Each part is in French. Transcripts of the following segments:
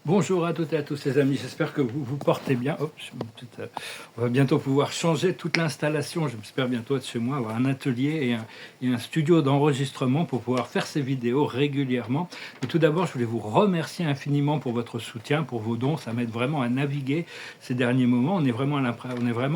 Bonjour à toutes et à tous les amis, j'espère que vous vous portez bien. On va bientôt pouvoir changer toute l'installation, j'espère bientôt être chez moi, avoir un atelier et un studio d'enregistrement pour pouvoir faire ces vidéos régulièrement. Mais tout d'abord, je voulais vous remercier infiniment pour votre soutien, pour vos dons, ça m'aide vraiment à naviguer ces derniers moments. On est vraiment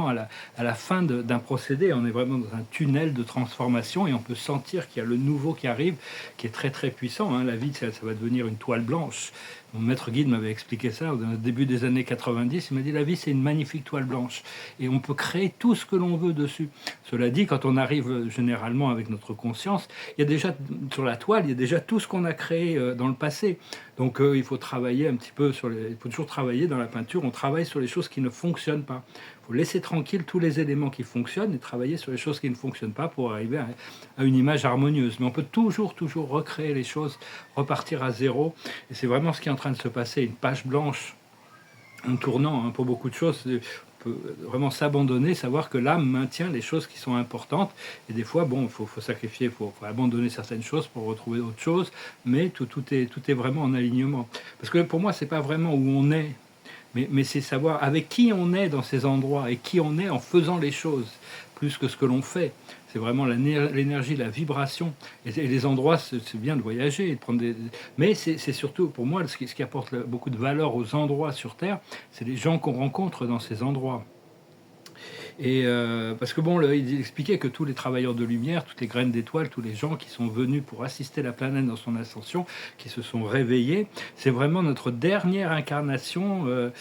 à la fin d'un procédé, on est vraiment dans un tunnel de transformation et on peut sentir qu'il y a le nouveau qui arrive, qui est très très puissant. La vie, ça va devenir une toile blanche. Mon maître guide m'avait expliqué ça au début des années 90. Il m'a dit la vie, c'est une magnifique toile blanche et on peut créer tout ce que l'on veut dessus. Cela dit, quand on arrive généralement avec notre conscience, il y a déjà sur la toile, il y a déjà tout ce qu'on a créé dans le passé. Donc il faut travailler un petit peu il faut toujours travailler dans la peinture. On travaille sur les choses qui ne fonctionnent pas. Il faut laisser tranquille tous les éléments qui fonctionnent et travailler sur les choses qui ne fonctionnent pas pour arriver à une image harmonieuse. Mais on peut toujours recréer les choses, repartir à zéro. Et c'est vraiment ce qui est en train de se passer, une page blanche en tournant pour beaucoup de choses. On peut vraiment s'abandonner, savoir que l'âme maintient les choses qui sont importantes. Et des fois, bon, il faut sacrifier, il faut abandonner certaines choses pour retrouver autre chose. Mais tout est vraiment en alignement. Parce que pour moi, c'est pas vraiment où on est. Mais c'est savoir avec qui on est dans ces endroits et qui on est en faisant les choses, plus que ce que l'on fait. C'est vraiment l'énergie, la vibration. Et les endroits, c'est bien de voyager, de prendre mais c'est surtout, pour moi, ce qui apporte beaucoup de valeur aux endroits sur Terre, c'est les gens qu'on rencontre dans ces endroits. Et parce que bon, il expliquait que tous les travailleurs de lumière, toutes les graines d'étoiles, tous les gens qui sont venus pour assister la planète dans son ascension, qui se sont réveillés, c'est vraiment notre dernière incarnation.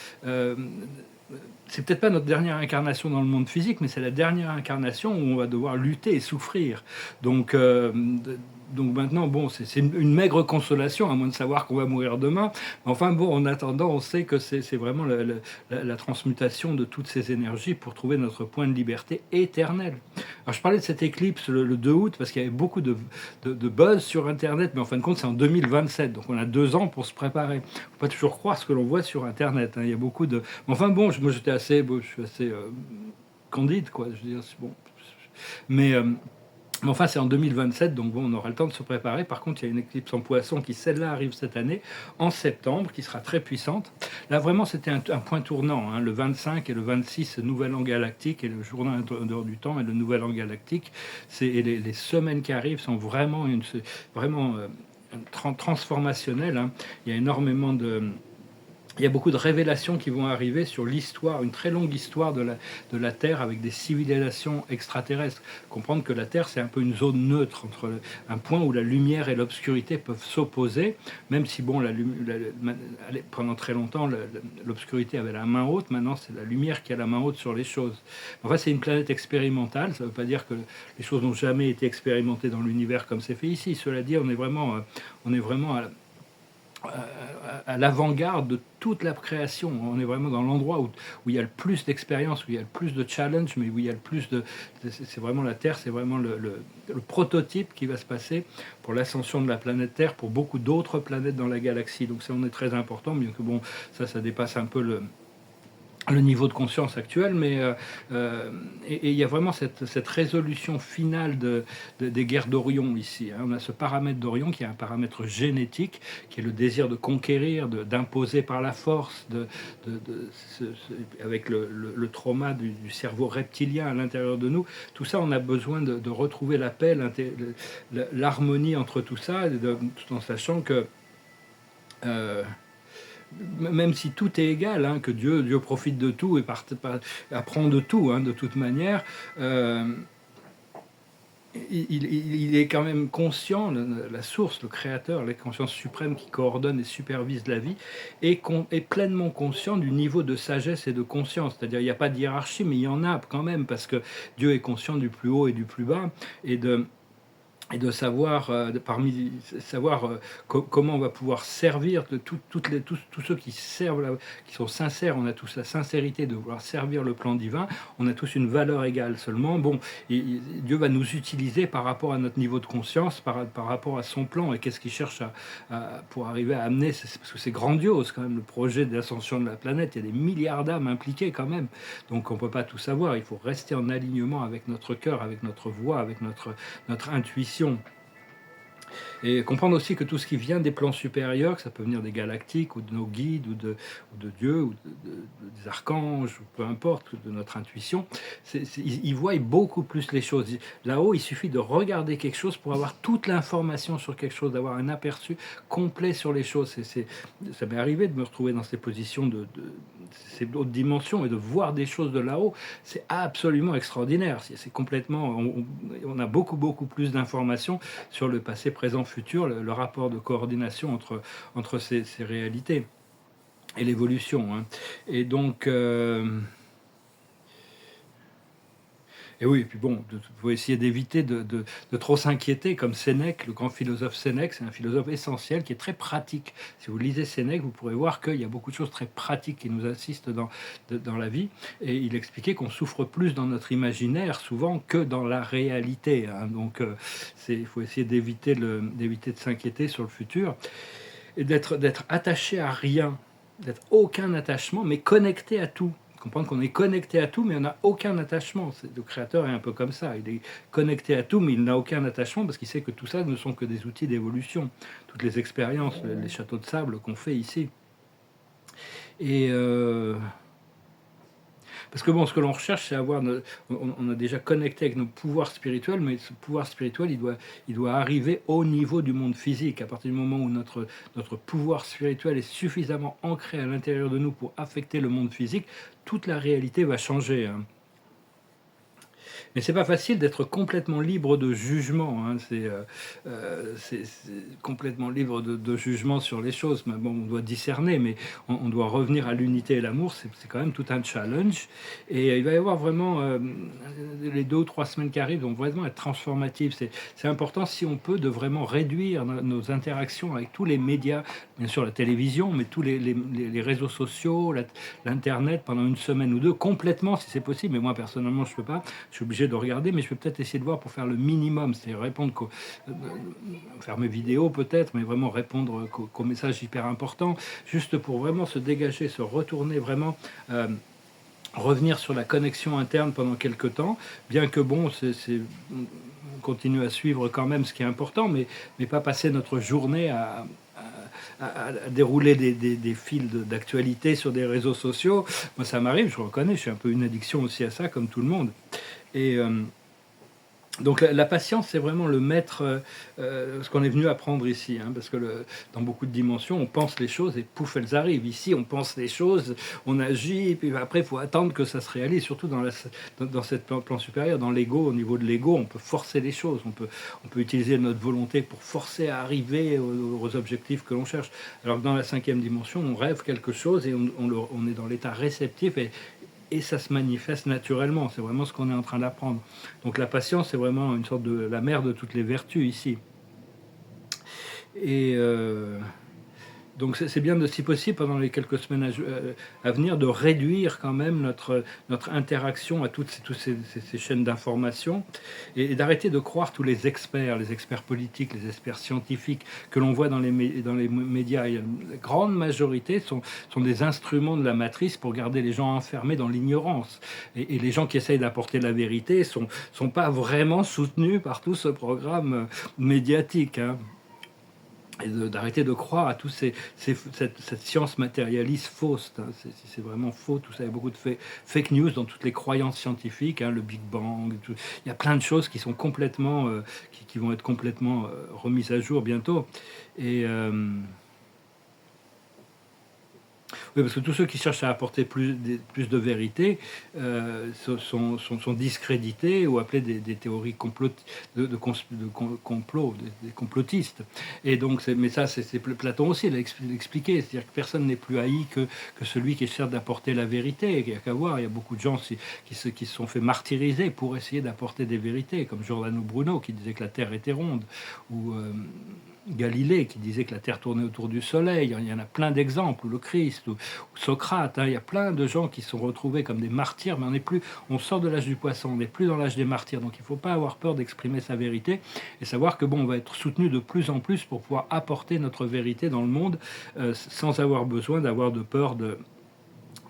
C'est peut-être pas notre dernière incarnation dans le monde physique, mais c'est la dernière incarnation où on va devoir lutter et souffrir. Donc, donc maintenant, bon, c'est une maigre consolation, à moins de savoir qu'on va mourir demain. Enfin bon, en attendant, on sait que c'est vraiment la transmutation de toutes ces énergies pour trouver notre point de liberté éternelle. Alors je parlais de cette éclipse le 2 août, parce qu'il y avait beaucoup de buzz sur Internet, mais en fin de compte, c'est en 2027, donc on a 2 ans pour se préparer. Il ne faut pas toujours croire ce que l'on voit sur Internet. Il y a beaucoup de... Enfin bon, moi j'étais je suis assez candide, quoi. Je veux dire, bon. Mais enfin, c'est en 2027, donc bon, on aura le temps de se préparer. Par contre, il y a une éclipse en Poisson qui, celle-là, arrive cette année, en septembre, qui sera très puissante. Là, vraiment, c'était un point tournant. Le 25 et le 26, Nouvel An galactique, et le journal en dehors du temps, et le Nouvel An galactique. Les semaines qui arrivent sont vraiment, transformationnelles. Il y a énormément de... Il y a beaucoup de révélations qui vont arriver sur l'histoire, une très longue histoire de la Terre avec des civilisations extraterrestres. Comprendre que la Terre, c'est un peu une zone neutre, entre un point où la lumière et l'obscurité peuvent s'opposer, même si, bon, pendant très longtemps, l'obscurité avait la main haute, maintenant c'est la lumière qui a la main haute sur les choses. Enfin, c'est une planète expérimentale, ça ne veut pas dire que les choses n'ont jamais été expérimentées dans l'univers comme c'est fait ici. Cela dit, on est vraiment à l'avant-garde de toute la création. On est vraiment dans l'endroit où il y a le plus d'expérience, où il y a le plus de challenge, mais où il y a le plus de... C'est vraiment la Terre, c'est vraiment le prototype qui va se passer pour l'ascension de la planète Terre, pour beaucoup d'autres planètes dans la galaxie. Donc ça, on est très important, bien que bon, ça dépasse un peu le niveau de conscience actuel, mais et il y a vraiment cette résolution finale des guerres d'Orion ici. On a ce paramètre d'Orion qui est un paramètre génétique, qui est le désir de conquérir, d'imposer par la force, avec le trauma du cerveau reptilien à l'intérieur de nous. Tout ça, on a besoin de retrouver la paix, l'harmonie entre tout ça, tout en sachant que même si tout est égal, que Dieu profite de tout et apprend de tout, de toute manière, il est quand même conscient, la source, le créateur, la conscience suprême qui coordonne et supervise la vie, est pleinement conscient du niveau de sagesse et de conscience. C'est-à-dire, il n'y a pas de hiérarchie, mais il y en a quand même, parce que Dieu est conscient du plus haut et du plus bas, et de savoir, comment on va pouvoir servir de tous ceux qui servent, qui sont sincères. On a tous la sincérité de vouloir servir le plan divin. On a tous une valeur égale. Seulement, bon, Dieu va nous utiliser par rapport à notre niveau de conscience, par rapport à son plan et qu'est-ce qu'il cherche pour arriver à amener. Parce que c'est grandiose quand même, le projet d'ascension de la planète. Il y a des milliards d'âmes impliquées quand même. Donc on ne peut pas tout savoir. Il faut rester en alignement avec notre cœur, avec notre voix, avec notre intuition. Et comprendre aussi que tout ce qui vient des plans supérieurs, que ça peut venir des galactiques ou de nos guides ou de Dieu ou des archanges, ou peu importe, de notre intuition, ils voient beaucoup plus les choses. Là-haut, il suffit de regarder quelque chose pour avoir toute l'information sur quelque chose, d'avoir un aperçu complet sur les choses. Ça m'est arrivé de me retrouver dans ces positions ces autres dimensions et de voir des choses de là-haut. C'est absolument extraordinaire. C'est complètement... on a beaucoup plus d'informations sur le passé, présent, futur, le rapport de coordination entre ces réalités et l'évolution. Hein. Et donc... et oui, et puis bon, il faut essayer d'éviter de trop s'inquiéter, comme Sénèque, le grand philosophe Sénèque, c'est un philosophe essentiel qui est très pratique. Si vous lisez Sénèque, vous pourrez voir qu'il y a beaucoup de choses très pratiques qui nous assistent dans la vie. Et il expliquait qu'on souffre plus dans notre imaginaire, souvent, que dans la réalité. Hein. Donc, il faut essayer d'éviter de s'inquiéter sur le futur et d'être attaché à rien, d'être aucun attachement, mais connecté à tout. Comprendre qu'on est connecté à tout, mais on n'a aucun attachement. Le créateur est un peu comme ça. Il est connecté à tout, mais il n'a aucun attachement parce qu'il sait que tout ça ne sont que des outils d'évolution. Toutes les expériences, les châteaux de sable qu'on fait ici. Et parce que bon, ce que l'on recherche, c'est avoir... on a déjà connecté avec nos pouvoirs spirituels, mais ce pouvoir spirituel, il doit arriver au niveau du monde physique. À partir du moment où notre pouvoir spirituel est suffisamment ancré à l'intérieur de nous pour affecter le monde physique, toute la réalité va changer. Hein. Mais c'est pas facile d'être complètement libre de jugement. Hein. C'est complètement libre de jugement sur les choses. Mais bon, on doit discerner, mais on doit revenir à l'unité et l'amour. C'est quand même tout un challenge. Et il va y avoir vraiment les 2 ou 3 semaines qui arrivent vont vraiment être transformatives. C'est important, si on peut, de vraiment réduire nos interactions avec tous les médias, bien sûr la télévision, mais tous les réseaux sociaux, l'internet pendant une semaine ou deux, complètement si c'est possible. Mais moi personnellement, je peux pas. Je suis obligé de regarder, mais je peux peut-être essayer de voir pour faire le minimum, c'est-à-dire répondre, faire mes vidéos peut-être, mais vraiment répondre qu'aux messages hyper importants, juste pour vraiment se dégager, se retourner vraiment, revenir sur la connexion interne pendant quelques temps, bien que bon, on continue à suivre quand même ce qui est important, mais pas passer notre journée à dérouler des fils d'actualité sur des réseaux sociaux. Moi, ça m'arrive, je reconnais, je suis un peu une addiction aussi à ça, comme tout le monde. Et donc la patience, c'est vraiment le maître, ce qu'on est venu apprendre ici, hein, parce que dans beaucoup de dimensions, on pense les choses et pouf, elles arrivent. Ici, on pense les choses, on agit, et puis après, il faut attendre que ça se réalise, surtout dans cette plan supérieur, dans l'ego. Au niveau de l'ego, on peut forcer les choses, on peut utiliser notre volonté pour forcer à arriver aux objectifs que l'on cherche. Alors que dans la 5e dimension, on rêve quelque chose et on est dans l'état réceptif et ça se manifeste naturellement. C'est vraiment ce qu'on est en train d'apprendre. Donc la patience, c'est vraiment une sorte de la mère de toutes les vertus ici. Et donc c'est bien, si possible, pendant les quelques semaines à venir, de réduire quand même notre interaction à toutes ces chaînes d'information et d'arrêter de croire tous les experts politiques, les experts scientifiques que l'on voit dans les médias. La grande majorité sont des instruments de la matrice pour garder les gens enfermés dans l'ignorance. Et les gens qui essayent d'apporter la vérité sont pas vraiment soutenus par tout ce programme médiatique. Hein. Et d'arrêter de croire à toute cette science matérialiste fausse. Hein. C'est vraiment faux, tout ça. Il y a beaucoup de fake news dans toutes les croyances scientifiques, hein, le Big Bang. Tout. Il y a plein de choses qui sont complètement, qui vont être complètement remises à jour bientôt. Et oui, parce que tous ceux qui cherchent à apporter plus de vérité sont discrédités ou appelés des théories complot, des complotistes. Et donc, mais ça, c'est Platon aussi l'a expliqué. C'est-à-dire que personne n'est plus haï que celui qui cherche d'apporter la vérité. Il n'y a qu'à voir, il y a beaucoup de gens qui se sont fait martyriser pour essayer d'apporter des vérités, comme Giordano Bruno qui disait que la Terre était ronde, ou Galilée qui disait que la Terre tournait autour du Soleil. Il y en a plein d'exemples, ou le Christ, ou Socrate. Hein. Il y a plein de gens qui se sont retrouvés comme des martyrs, mais on sort de l'âge du poisson, on n'est plus dans l'âge des martyrs. Donc il ne faut pas avoir peur d'exprimer sa vérité et savoir que on va être soutenu de plus en plus pour pouvoir apporter notre vérité dans le monde sans avoir besoin d'avoir de peur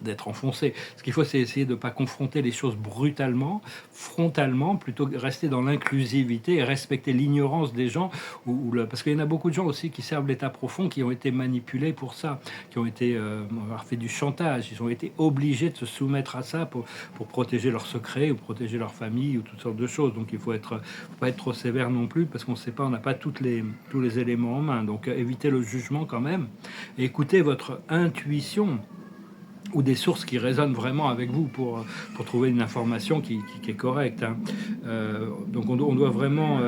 d'être enfoncé. Ce qu'il faut, c'est essayer de ne pas confronter les choses brutalement, frontalement, plutôt que rester dans l'inclusivité et respecter l'ignorance des gens. Parce qu'il y en a beaucoup de gens aussi qui servent l'État profond, qui ont été manipulés pour ça, qui ont été avoir fait du chantage, ils ont été obligés de se soumettre à ça pour protéger leurs secrets ou protéger leur famille ou toutes sortes de choses. Donc il faut pas être trop sévère non plus, parce qu'on ne sait pas, on n'a pas tous les éléments en main. Donc évitez le jugement quand même, et écoutez votre intuition ou des sources qui résonnent vraiment avec vous pour trouver une information qui est correcte. Hein. Donc on doit vraiment...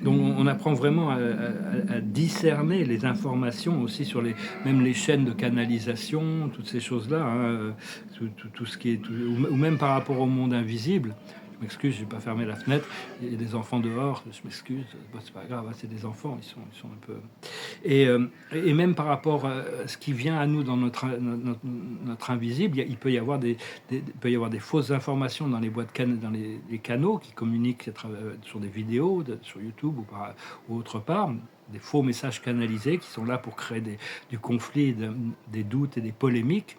donc on apprend vraiment à discerner les informations aussi sur même les chaînes de canalisation, toutes ces choses-là, hein, tout ce qui est... ou même par rapport au monde invisible. Je m'excuse, j'ai pas fermé la fenêtre. Il y a des enfants dehors. Je m'excuse. C'est pas grave. C'est des enfants. Ils sont un peu. Et même par rapport à ce qui vient à nous dans notre invisible, il peut y avoir des fausses informations dans les boîtes dans les canaux qui communiquent sur des vidéos, sur YouTube ou autre part. Des faux messages canalisés qui sont là pour créer du conflit, des doutes et des polémiques.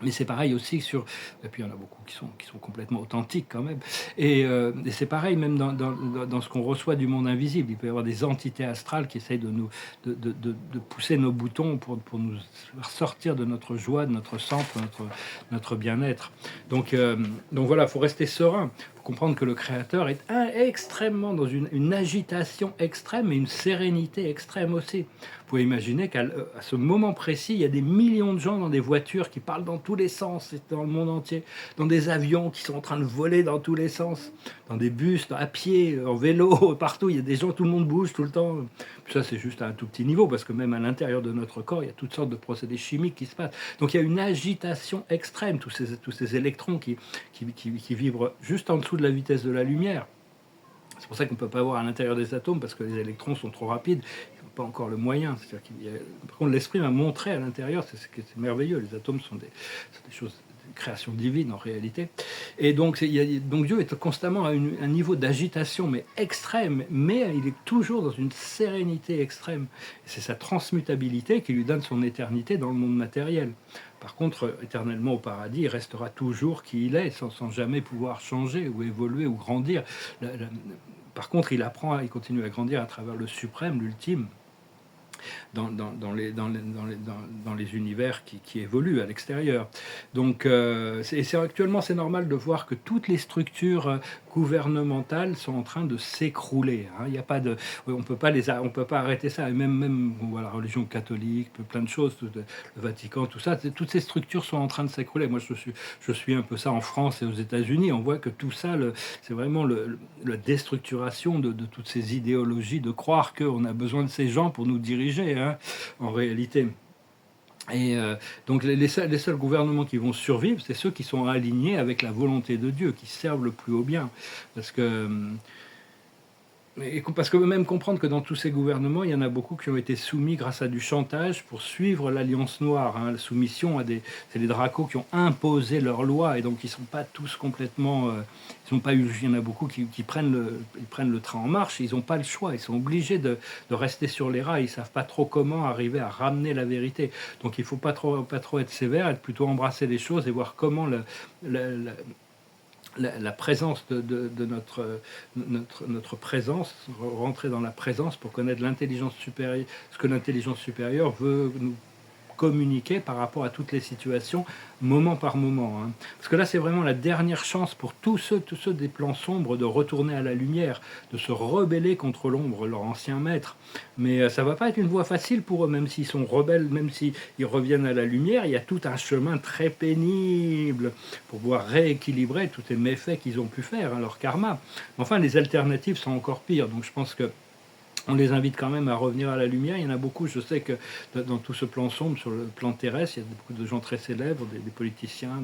Mais c'est pareil aussi et puis il y en a beaucoup qui sont complètement authentiques quand même. Et c'est pareil même dans ce qu'on reçoit du monde invisible. Il peut y avoir des entités astrales qui essayent de pousser nos boutons pour nous sortir de notre joie, de notre centre, notre bien-être. Donc voilà, il faut rester serein. Comprendre que le Créateur est extrêmement dans une agitation extrême et une sérénité extrême aussi. Vous pouvez imaginer qu'à ce moment précis, il y a des millions de gens dans des voitures qui parlent dans tous les sens, dans le monde entier, dans des avions qui sont en train de voler dans tous les sens, dans des bus, à pied, en vélo, partout. Il y a des gens, tout le monde bouge tout le temps. Puis ça, c'est juste à un tout petit niveau, parce que même à l'intérieur de notre corps, il y a toutes sortes de procédés chimiques qui se passent. Donc il y a une agitation extrême, tous ces électrons qui vibrent juste en dessous de la vitesse de la lumière. C'est pour ça qu'on ne peut pas voir à l'intérieur des atomes, parce que les électrons sont trop rapides. Ils n'ont pas encore le moyen. Par contre, l'esprit m'a montré à l'intérieur, c'est merveilleux. Les atomes sont des choses, des créations divines en réalité. Et donc Dieu est constamment à un niveau d'agitation, mais extrême, mais il est toujours dans une sérénité extrême. Et c'est sa transmutabilité qui lui donne son éternité dans le monde matériel. Par contre, éternellement au paradis, il restera toujours qui il est, sans jamais pouvoir changer ou évoluer ou grandir. Par contre, il continue à grandir à travers le suprême, l'ultime, dans les univers qui évoluent à l'extérieur. Donc, actuellement, c'est normal de voir que toutes les structures gouvernementales sont en train de s'écrouler. Hein. Il y a pas de, on peut pas arrêter ça. Et même la religion catholique, plein de choses, le Vatican, tout ça, toutes ces structures sont en train de s'écrouler. Moi, je suis un peu ça en France et aux États-Unis. On voit que tout ça, c'est vraiment la déstructuration de toutes ces idéologies, de croire qu'on a besoin de ces gens pour nous diriger, hein, en réalité. Et donc les seuls gouvernements qui vont survivre, c'est ceux qui sont alignés avec la volonté de Dieu, qui servent le plus haut bien. Parce que même comprendre que dans tous ces gouvernements, il y en a beaucoup qui ont été soumis grâce à du chantage pour suivre l'Alliance Noire. Hein. La soumission c'est les Dracos qui ont imposé leurs lois, et donc ils ne sont pas tous complètement... ils n'ont pas eu, il y en a beaucoup qui prennent le train en marche, ils n'ont pas le choix, ils sont obligés de rester sur les rails, ils ne savent pas trop comment arriver à ramener la vérité. Donc il ne faut pas trop être sévère, être plutôt embrasser les choses et voir comment la présence de notre présence, rentrer dans la présence pour connaître l'intelligence supérieure, ce que l'intelligence supérieure veut nous communiquer par rapport à toutes les situations, moment par moment. Hein. Parce que là, c'est vraiment la dernière chance pour tous ceux des plans sombres de retourner à la lumière, de se rebeller contre l'ombre, leur ancien maître. Mais ça va pas être une voie facile pour eux, même s'ils sont rebelles, même s'ils reviennent à la lumière. Il y a tout un chemin très pénible pour pouvoir rééquilibrer tous les méfaits qu'ils ont pu faire, hein, leur karma. Mais enfin, les alternatives sont encore pires. Donc je pense que on les invite quand même à revenir à la lumière. Il y en a beaucoup, je sais que dans tout ce plan sombre, sur le plan terrestre, il y a beaucoup de gens très célèbres, des politiciens,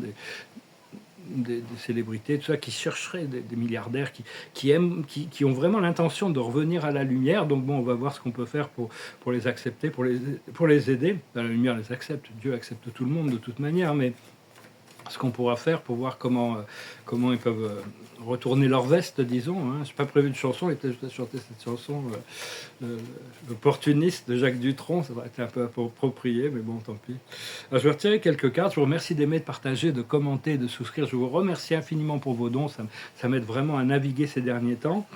des célébrités, tout ça, qui chercheraient des milliardaires, qui ont vraiment l'intention de revenir à la lumière. Donc bon, on va voir ce qu'on peut faire pour les accepter, pour les aider. La lumière les accepte, Dieu accepte tout le monde de toute manière, mais ce qu'on pourra faire pour voir comment ils peuvent retourner leur veste, disons. Hein. Je n'ai pas prévu de chanson, et peut-être je vais chanter cette chanson, l'opportuniste de Jacques Dutronc, ça va être un peu approprié, mais bon, tant pis. Alors, je vais retirer quelques cartes, je vous remercie d'aimer, de partager, de commenter, de souscrire, je vous remercie infiniment pour vos dons, ça m'aide vraiment à naviguer ces derniers temps.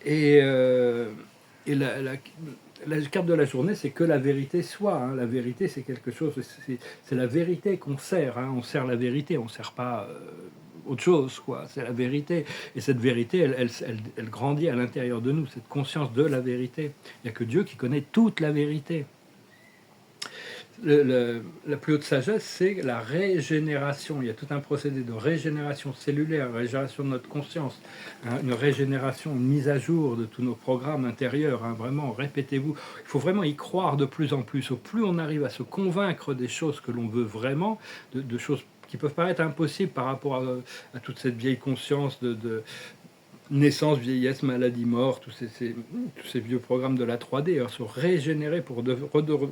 Et, et la carte de la journée, c'est que la vérité soit. Hein. La vérité, c'est quelque chose, c'est la vérité qu'on sert. Hein. On sert la vérité, on ne sert pas autre chose, quoi. C'est la vérité. Et cette vérité, elle grandit à l'intérieur de nous, cette conscience de la vérité. Il n'y a que Dieu qui connaît toute la vérité. La plus haute sagesse, c'est la régénération. Il y a tout un procédé de régénération cellulaire, régénération de notre conscience, hein, une régénération, une mise à jour de tous nos programmes intérieurs. Hein, vraiment, répétez-vous. Il faut vraiment y croire de plus en plus. Au plus on arrive à se convaincre des choses que l'on veut vraiment, de choses qui peuvent paraître impossibles par rapport à toute cette vieille conscience de naissance, vieillesse, maladie, mort, tous ces vieux programmes de la 3D, se régénérer pour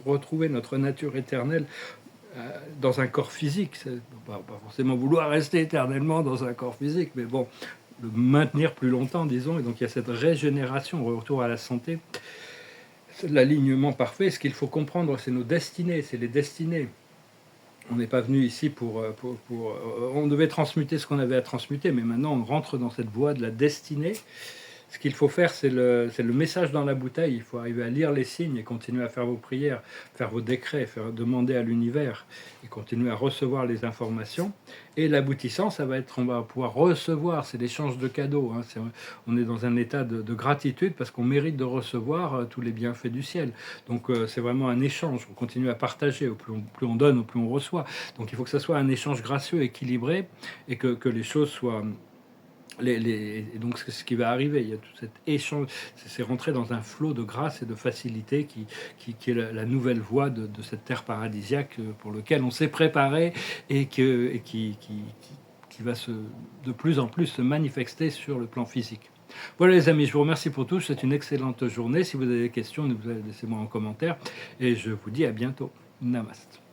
retrouver notre nature éternelle dans un corps physique. Pas forcément vouloir rester éternellement dans un corps physique, mais bon, le maintenir plus longtemps, disons. Et donc il y a cette régénération, retour à la santé. L'alignement parfait, ce qu'il faut comprendre, c'est nos destinées, c'est les destinées. On n'est pas venu ici on devait transmuter ce qu'on avait à transmuter, mais maintenant on rentre dans cette voie de la destinée. Ce qu'il faut faire, c'est le message dans la bouteille. Il faut arriver à lire les signes et continuer à faire vos prières, faire vos décrets, demander à l'univers et continuer à recevoir les informations. Et l'aboutissant, ça va être, on va pouvoir recevoir, c'est l'échange de cadeaux. Hein. On est dans un état de gratitude parce qu'on mérite de recevoir tous les bienfaits du ciel. Donc c'est vraiment un échange. On continue à partager. Au plus on donne, au plus on reçoit. Donc il faut que ça soit un échange gracieux, équilibré et que les choses soient... et donc ce qui va arriver, il y a tout cet échange, c'est rentrer dans un flot de grâce et de facilité qui est la nouvelle voie de cette terre paradisiaque pour lequel on s'est préparé et qui va de plus en plus se manifester sur le plan physique. Voilà les amis, je vous remercie pour tout, c'est une excellente journée. Si vous avez des questions, laissez-moi en commentaire et je vous dis à bientôt. Namaste.